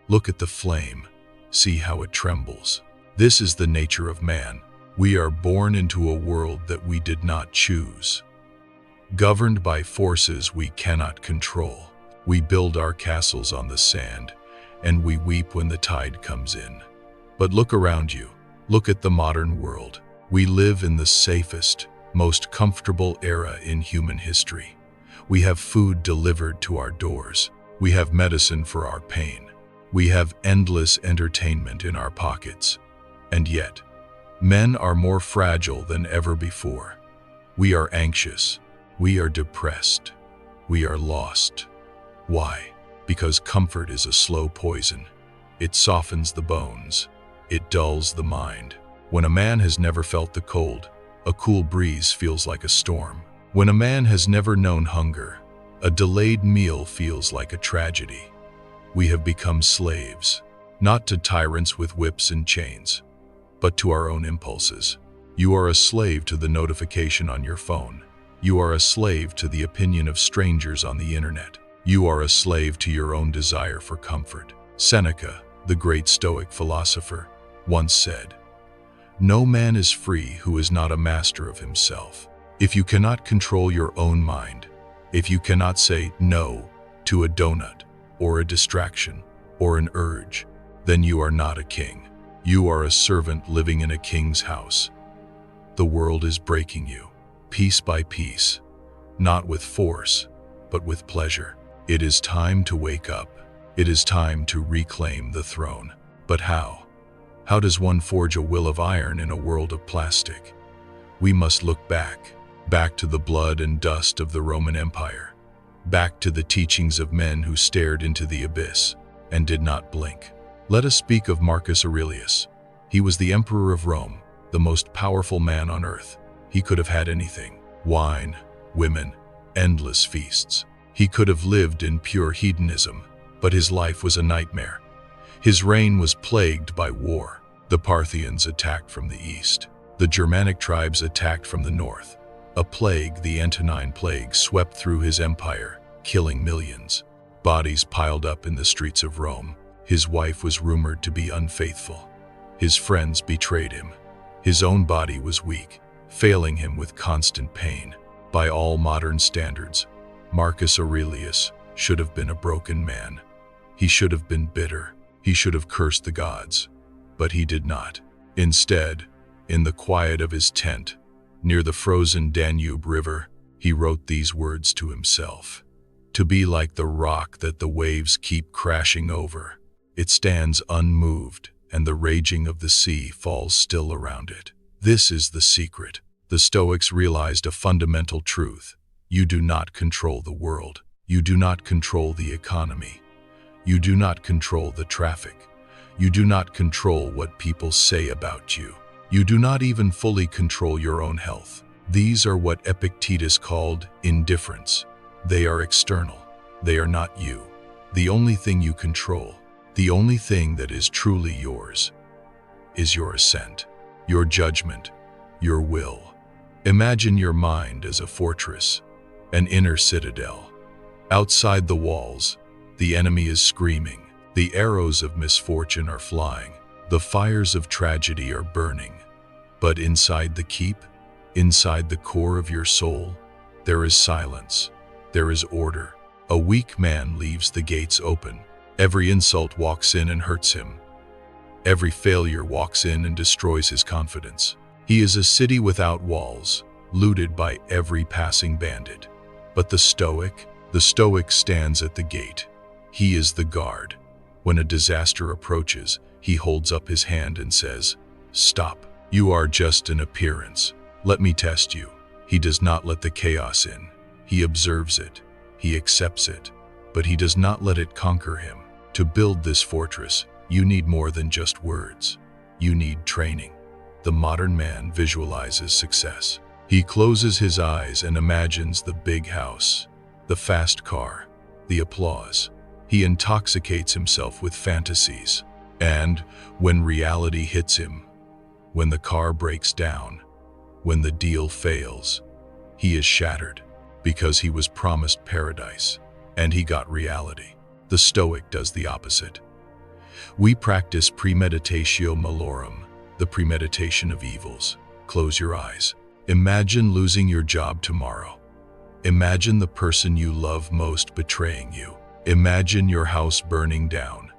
Look at the flame. See how it trembles. This is the nature of man. We are born into a world that we did not choose, governed by forces we cannot control. We build our castles on the sand, and we weep when the tide comes in. But look around you. Look at the modern world. We live in the safest, most comfortable era in human history. We have food delivered to our doors. We have medicine for our pain. We have endless entertainment in our pockets. And yet, men are more fragile than ever before. We are anxious. We are depressed. We are lost. Why? Because comfort is a slow poison. It softens the bones. It dulls the mind. When a man has never felt the cold, a cool breeze feels like a storm. When a man has never known hunger, a delayed meal feels like a tragedy. We have become slaves, not to tyrants with whips and chains, but to our own impulses. You are a slave to the notification on your phone. You are a slave to the opinion of strangers on the internet. You are a slave to your own desire for comfort. Seneca, the great Stoic philosopher, once said, "No man is free who is not a master of himself." If you cannot control your own mind, if you cannot say no to a donut or a distraction or an urge, then you are not a king. You are a servant living in a king's house. The world is breaking you, piece by piece, not with force, but with pleasure. It is time to wake up. It is time to reclaim the throne. But how? How does one forge a will of iron in a world of plastic? We must look back to the blood and dust of the Roman Empire, back to the teachings of men who stared into the abyss and did not blink. Let us speak of Marcus Aurelius. He was the emperor of Rome, the most powerful man on earth. He could have had anything: wine, women, endless feasts. He could have lived in pure hedonism, but his life was a nightmare. His reign was plagued by war. The Parthians attacked from the east. The Germanic tribes attacked from the north. A plague, the Antonine Plague, swept through his empire, killing millions. Bodies piled up in the streets of Rome. His wife was rumored to be unfaithful. His friends betrayed him. His own body was weak, failing him with constant pain. By all modern standards, Marcus Aurelius should have been a broken man. He should have been bitter. He should have cursed the gods. But he did not. Instead, in the quiet of his tent, near the frozen Danube River, he wrote these words to himself: "To be like the rock that the waves keep crashing over. It stands unmoved, and the raging of the sea falls still around it." This is the secret. The Stoics realized a fundamental truth. You do not control the world. You do not control the economy. You do not control the traffic. You do not control what people say about you. You do not even fully control your own health. These are what Epictetus called indifference. They are external. They are not you. The only thing you control, the only thing that is truly yours, is your assent, your judgment, your will. Imagine your mind as a fortress, an inner citadel. Outside the walls, the enemy is screaming. The arrows of misfortune are flying. The fires of tragedy are burning. But inside the keep, inside the core of your soul, there is silence. There is order. A weak man leaves the gates open. Every insult walks in and hurts him. Every failure walks in and destroys his confidence. He is a city without walls, looted by every passing bandit. But the Stoic stands at the gate. He is the guard. When a disaster approaches, he holds up his hand and says, "Stop. You are just an appearance. Let me test you." He does not let the chaos in. He observes it. He accepts it. But he does not let it conquer him. To build this fortress, you need more than just words. You need training. The modern man visualizes success. He closes his eyes and imagines the big house, the fast car, the applause. He intoxicates himself with fantasies. And when reality hits him, when the car breaks down, when the deal fails, he is shattered because he was promised paradise and he got reality. The Stoic does the opposite. We practice Premeditatio Malorum, the premeditation of evils. Close your eyes. Imagine losing your job tomorrow. Imagine the person you love most betraying you. Imagine your house burning down.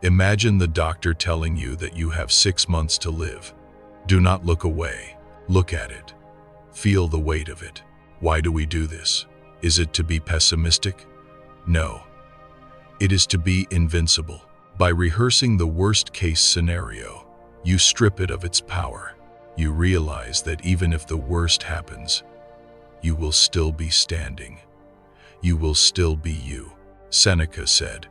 Imagine the doctor telling you that you have 6 months to live. Do not look away. Look at it. Feel the weight of it. Why do we do this? Is it to be pessimistic? No. It is to be invincible. By rehearsing the worst-case scenario, you strip it of its power. You realize that even if the worst happens, you will still be standing. You will still be you. Seneca said,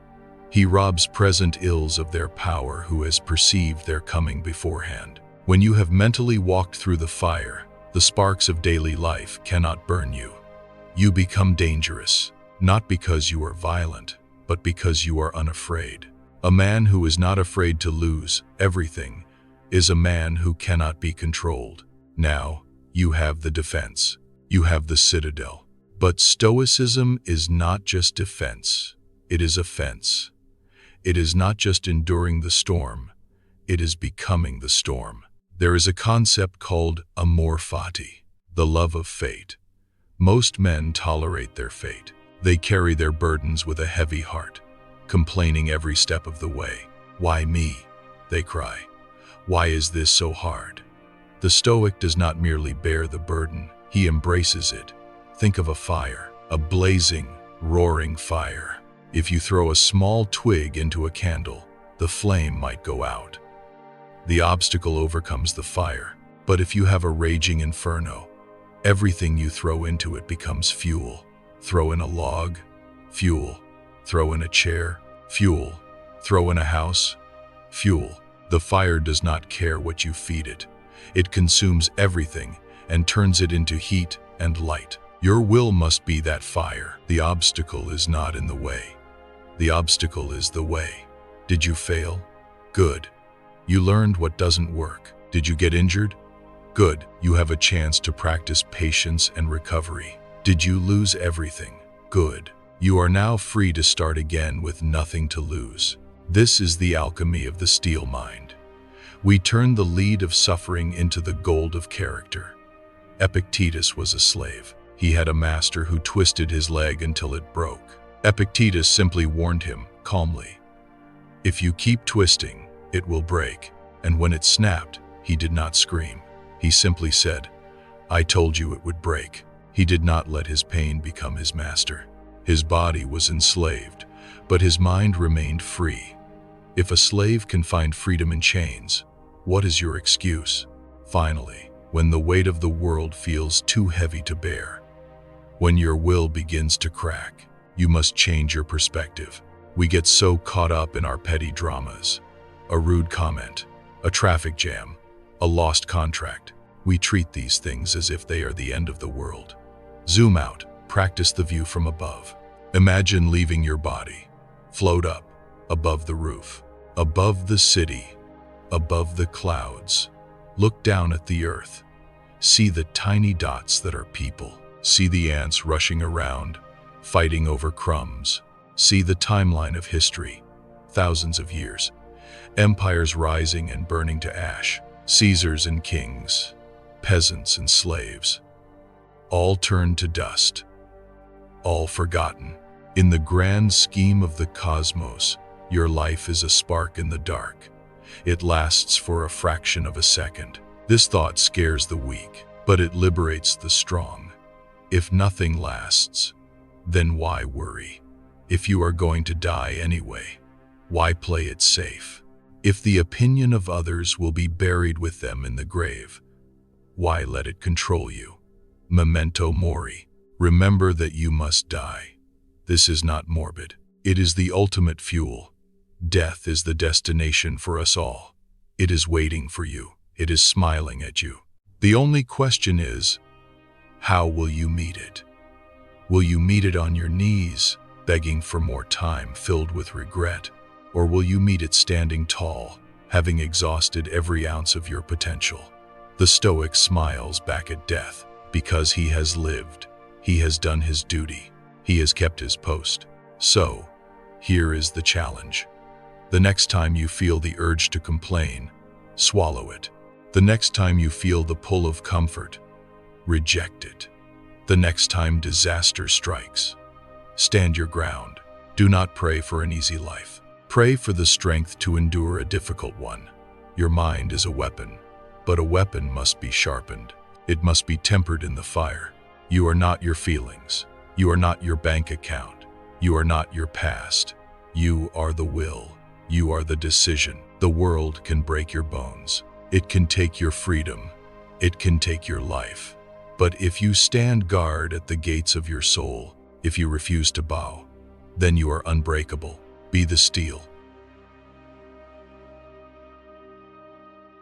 "He robs present ills of their power who has perceived their coming beforehand." When you have mentally walked through the fire, the sparks of daily life cannot burn you. You become dangerous, not because you are violent, but because you are unafraid. A man who is not afraid to lose everything is a man who cannot be controlled. Now, you have the defense. You have the citadel. But Stoicism is not just defense, it is offense. It is not just enduring the storm, it is becoming the storm. There is a concept called Amor, Fati, the love of fate. Most men tolerate their fate. They carry their burdens with a heavy heart, complaining every step of the way. "Why me?" they cry. "Why is this so hard?" The Stoic does not merely bear the burden, he embraces it. Think of a fire, a blazing, roaring fire. If you throw a small twig into a candle, the flame might go out. The obstacle overcomes the fire, but if you have a raging inferno, everything you throw into it becomes fuel. Throw in a log, fuel. Throw in a chair, fuel. Throw in a house, fuel. The fire does not care what you feed it. It consumes everything and turns it into heat and light. Your will must be that fire. The obstacle is not in the way. The obstacle is the way. Did you fail? Good. You learned what doesn't work. Did you get injured? Good. You have a chance to practice patience and recovery. Did you lose everything? Good. You are now free to start again with nothing to lose. This is the alchemy of the steel mind. We turn the lead of suffering into the gold of character. Epictetus was a slave. He had a master who twisted his leg until it broke. Epictetus simply warned him, calmly, "If you keep twisting, it will break." And when it snapped, he did not scream. He simply said, "I told you it would break." He did not let his pain become his master. His body was enslaved, but his mind remained free. If a slave can find freedom in chains, what is your excuse? Finally, when the weight of the world feels too heavy to bear, when your will begins to crack, you must change your perspective. We get so caught up in our petty dramas. A rude comment, a traffic jam, a lost contract. We treat these things as if they are the end of the world. Zoom out, practice the view from above. Imagine leaving your body. Float up, above the roof, above the city, above the clouds. Look down at the earth. See the tiny dots that are people. See the ants rushing around, fighting over crumbs. See the timeline of history, thousands of years. Empires rising and burning to ash. Caesars and kings, peasants and slaves. All turned to dust. All forgotten. In the grand scheme of the cosmos, your life is a spark in the dark. It lasts for a fraction of a second. This thought scares the weak, but it liberates the strong. If nothing lasts, then why worry? If you are going to die anyway, why play it safe? If the opinion of others will be buried with them in the grave, why let it control you? Memento Mori. Remember that you must die. This is not morbid. It is the ultimate fuel. Death is the destination for us all. It is waiting for you. It is smiling at you. The only question is, how will you meet it? Will you meet it on your knees, begging for more time filled with regret? Or will you meet it standing tall, having exhausted every ounce of your potential? The Stoic smiles back at death because he has lived. He has done his duty. He has kept his post. So, here is the challenge. The next time you feel the urge to complain, swallow it. The next time you feel the pull of comfort, reject it. The next time disaster strikes, stand your ground. Do not pray for an easy life. Pray for the strength to endure a difficult one. Your mind is a weapon, but a weapon must be sharpened. It must be tempered in the fire. You are not your feelings. You are not your bank account. You are not your past. You are the will. You are the decision. The world can break your bones. It can take your freedom. It can take your life. But if you stand guard at the gates of your soul, if you refuse to bow, then you are unbreakable. Be the steel.